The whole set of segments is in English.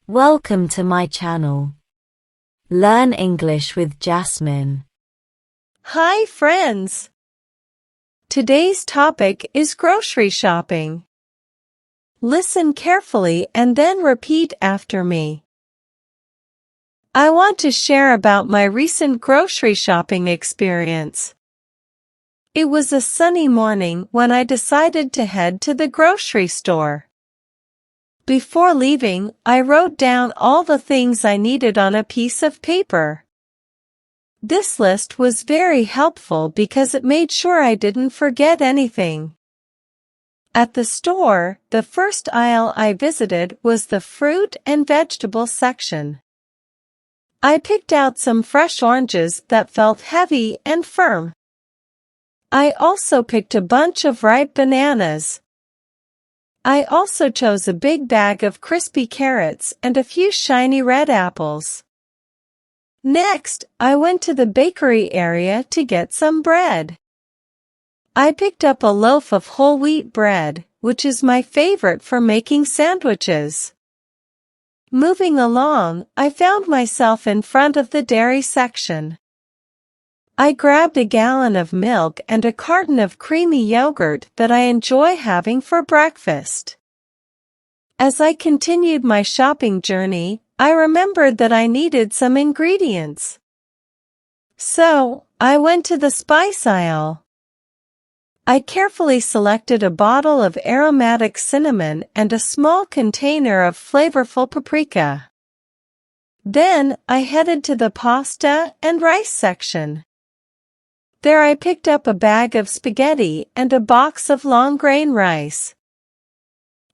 Welcome to my channel. Learn English with Jasmine. Hi friends! Today's topic is grocery shopping. Listen carefully and then repeat after me. I want to share about my recent grocery shopping experience. It was a sunny morning when I decided to head to the grocery store. Before leaving, I wrote down all the things I needed on a piece of paper. This list was very helpful because it made sure I didn't forget anything. At the store, the first aisle I visited was the fruit and vegetable section. I picked out some fresh oranges that felt heavy and firm. I also picked a bunch of ripe bananas. I also chose a big bag of crispy carrots and a few shiny red apples. Next, I went to the bakery area to get some bread. I picked up a loaf of whole wheat bread, which is my favorite for making sandwiches. Moving along, I found myself in front of the dairy section. I grabbed a gallon of milk and a carton of creamy yogurt that I enjoy having for breakfast. As I continued my shopping journey, I remembered that I needed some ingredients. So, I went to the spice aisle. I carefully selected a bottle of aromatic cinnamon and a small container of flavorful paprika. Then, I headed to the pasta and rice section. There I picked up a bag of spaghetti and a box of long-grain rice.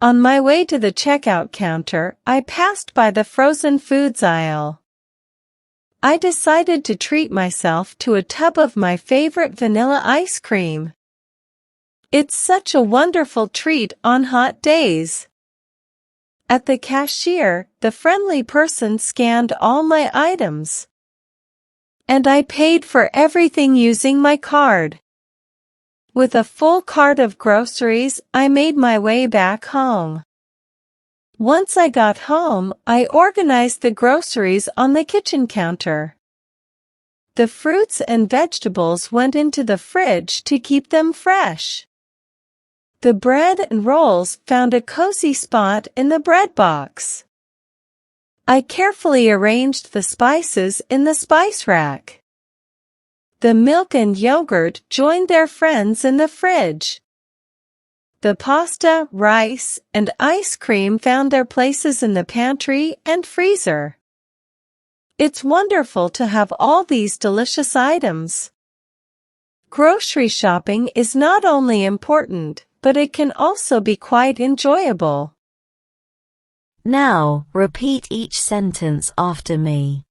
On my way to the checkout counter, I passed by the frozen foods aisle. I decided to treat myself to a tub of my favorite vanilla ice cream. It's such a wonderful treat on hot days. At the cashier, the friendly person scanned all my items. And I paid for everything using my card. With a full cart of groceries, I made my way back home. Once I got home, I organized the groceries on the kitchen counter. The fruits and vegetables went into the fridge to keep them fresh. The bread and rolls found a cozy spot in the bread box. I carefully arranged the spices in the spice rack. The milk and yogurt joined their friends in the fridge. The pasta, rice, and ice cream found their places in the pantry and freezer. It's wonderful to have all these delicious items. Grocery shopping is not only important, but it can also be quite enjoyable. Now, repeat each sentence after me.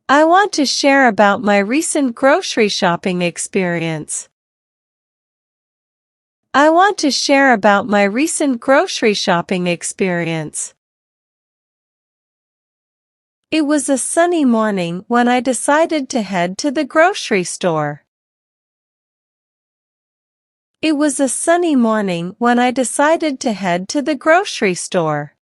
I want to share about my recent grocery shopping experience. I want to share about my recent grocery shopping experience. It was a sunny morning when I decided to head to the grocery store. It was a sunny morning when I decided to head to the grocery store.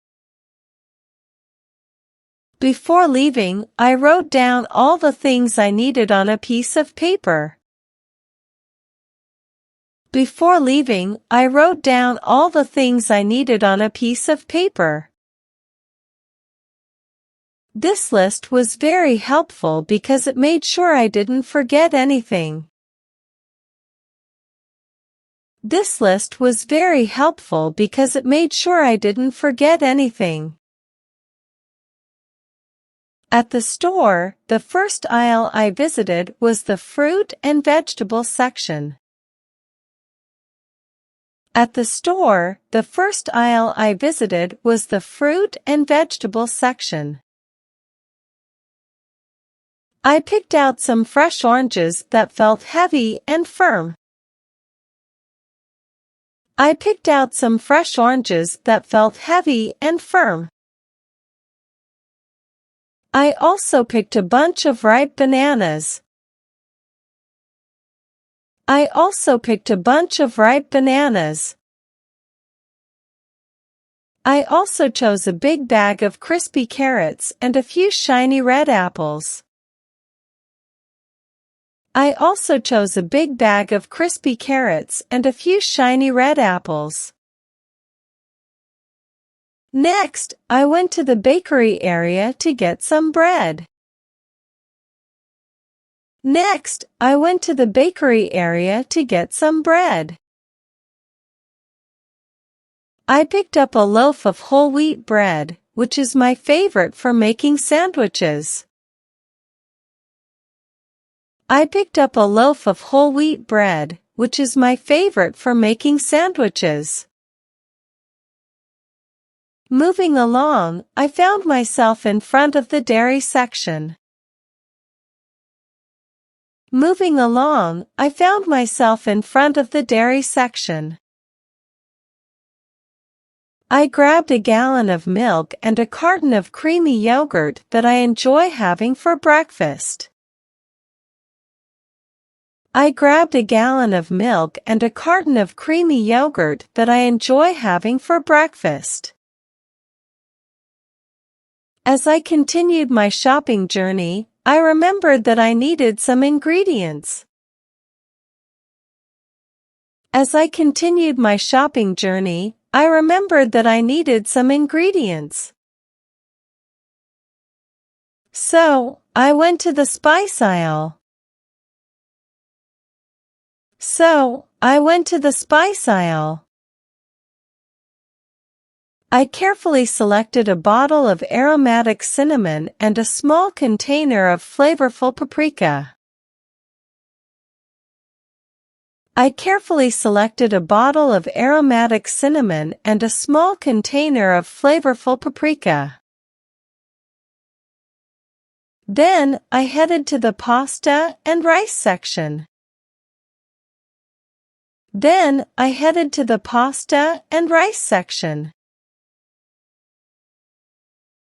Before leaving, I wrote down all the things I needed on a piece of paper. Before leaving, I wrote down all the things I needed on a piece of paper. This list was very helpful because it made sure I didn't forget anything. This list was very helpful because it made sure I didn't forget anything. At the store, the first aisle I visited was the fruit and vegetable section. At the store, the first aisle I visited was the fruit and vegetable section. I picked out some fresh oranges that felt heavy and firm. I picked out some fresh oranges that felt heavy and firm. I also picked a bunch of ripe bananas. I also picked a bunch of ripe bananas. I also chose a big bag of crispy carrots and a few shiny red apples. I also chose a big bag of crispy carrots and a few shiny red apples. Next, I went to the bakery area to get some bread. Next, I went to the bakery area to get some bread. I picked up a loaf of whole wheat bread, which is my favorite for making sandwiches. I picked up a loaf of whole wheat bread, which is my favorite for making sandwiches. Moving along, I found myself in front of the dairy section. Moving along, I found myself in front of the dairy section. I grabbed a gallon of milk and a carton of creamy yogurt that I enjoy having for breakfast. I grabbed a gallon of milk and a carton of creamy yogurt that I enjoy having for breakfast. As I continued my shopping journey, I remembered that I needed some ingredients. As I continued my shopping journey, I remembered that I needed some ingredients. So, I went to the spice aisle. I carefully selected a bottle of aromatic cinnamon and a small container of flavorful paprika. I carefully selected a bottle of aromatic cinnamon and a small container of flavorful paprika. Then, I headed to the pasta and rice section.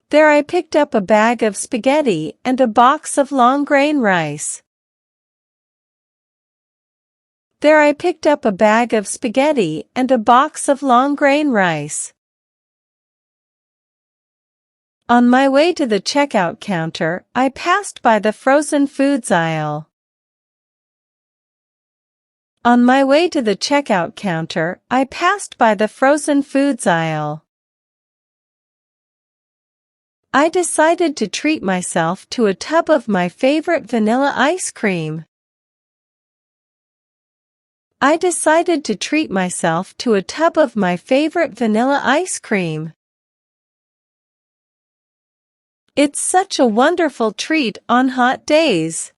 There I picked up a bag of spaghetti and a box of long-grain rice. On my way to the checkout counter, I passed by the frozen foods aisle. I decided to treat myself to a tub of my favorite vanilla ice cream. It's such a wonderful treat on hot days.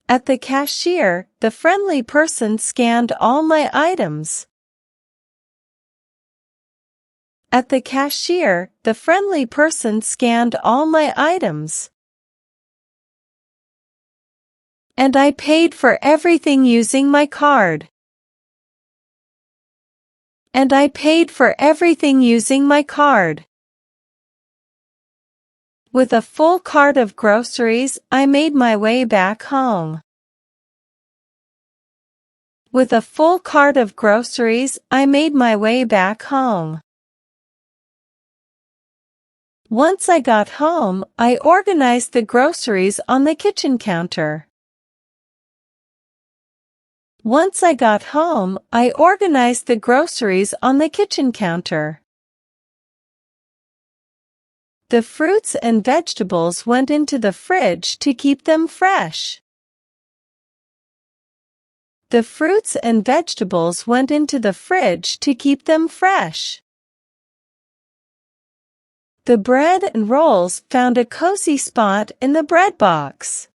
At the cashier, the friendly person scanned all my items. And I paid for everything using my card. With a full cart of groceries, I made my way back home. Once I got home, I organized the groceries on the kitchen counter. The fruits and vegetables went into the fridge to keep them fresh. The bread and rolls found a cozy spot in the bread box.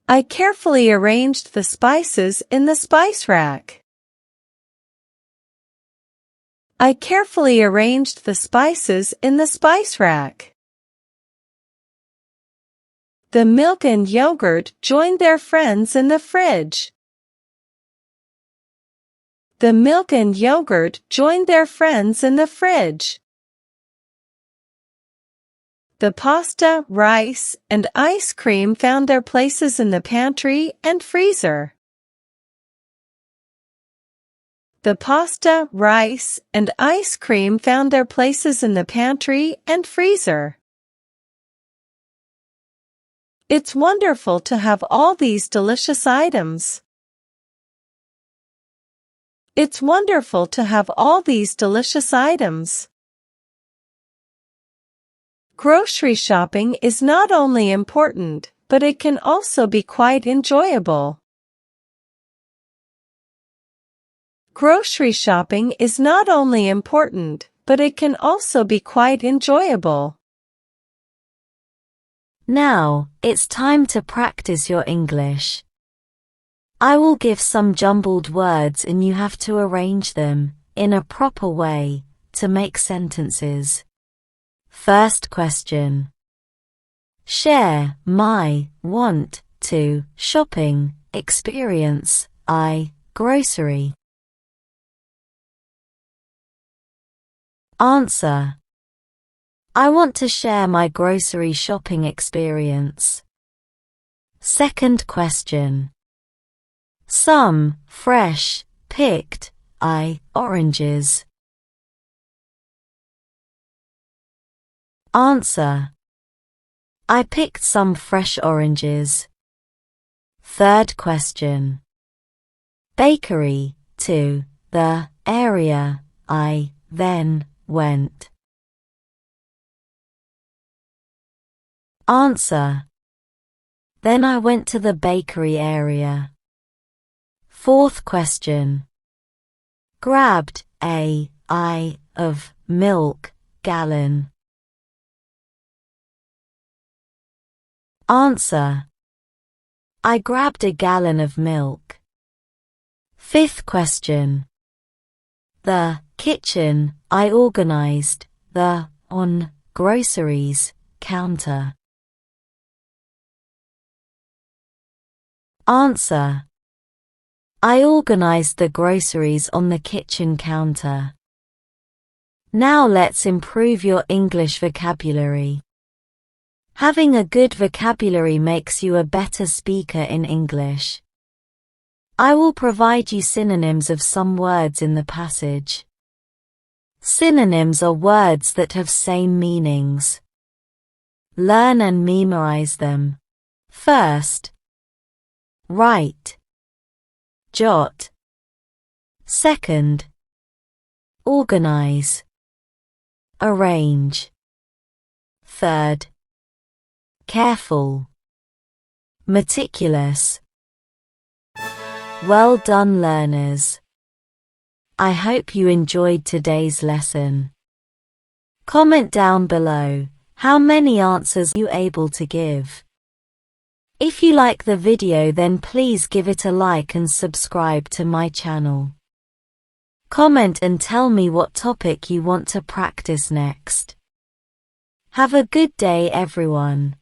I carefully arranged the spices in the spice rack. The milk and yogurt joined their friends in the fridge. The milk and yogurt joined their friends in the fridge. The pasta, rice, and ice cream found their places in the pantry and freezer. The pasta, rice, and ice cream found their places in the pantry and freezer. It's wonderful to have all these delicious items. It's wonderful to have all these delicious items. Grocery shopping is not only important, but it can also be quite enjoyable. Grocery shopping is not only important, but it can also be quite enjoyable. Now, it's time to practice your English. I will give some jumbled words and you have to arrange them, in a proper way, to make sentences. First question. Share my want to shopping experience. Grocery. Answer. I want to share my grocery shopping experience. Second question. Some fresh picked oranges. Answer. I picked some fresh oranges. Third question. Bakery to the area I then went. Answer. Then I went to the bakery area. Fourth question. Grabbed of milk gallon. Answer. I grabbed a gallon of milk. Fifth question. The kitchen I organized the on groceries counter. Answer. I organized the groceries on the kitchen counter. Now let's improve your English vocabulary. Having a good vocabulary makes you a better speaker in English. I will provide you synonyms of some words in the passage. Synonyms are words that have same meanings. Learn and memorize them. First. Write. Jot. Second. Organize. Arrange. Third. Careful. Meticulous. Well done, learners. I hope you enjoyed today's lesson. Comment down below how many answers you able to give. If you like the video, then please give it a like and subscribe to my channel. Comment and tell me what topic you want to practice next. Have a good day, everyone.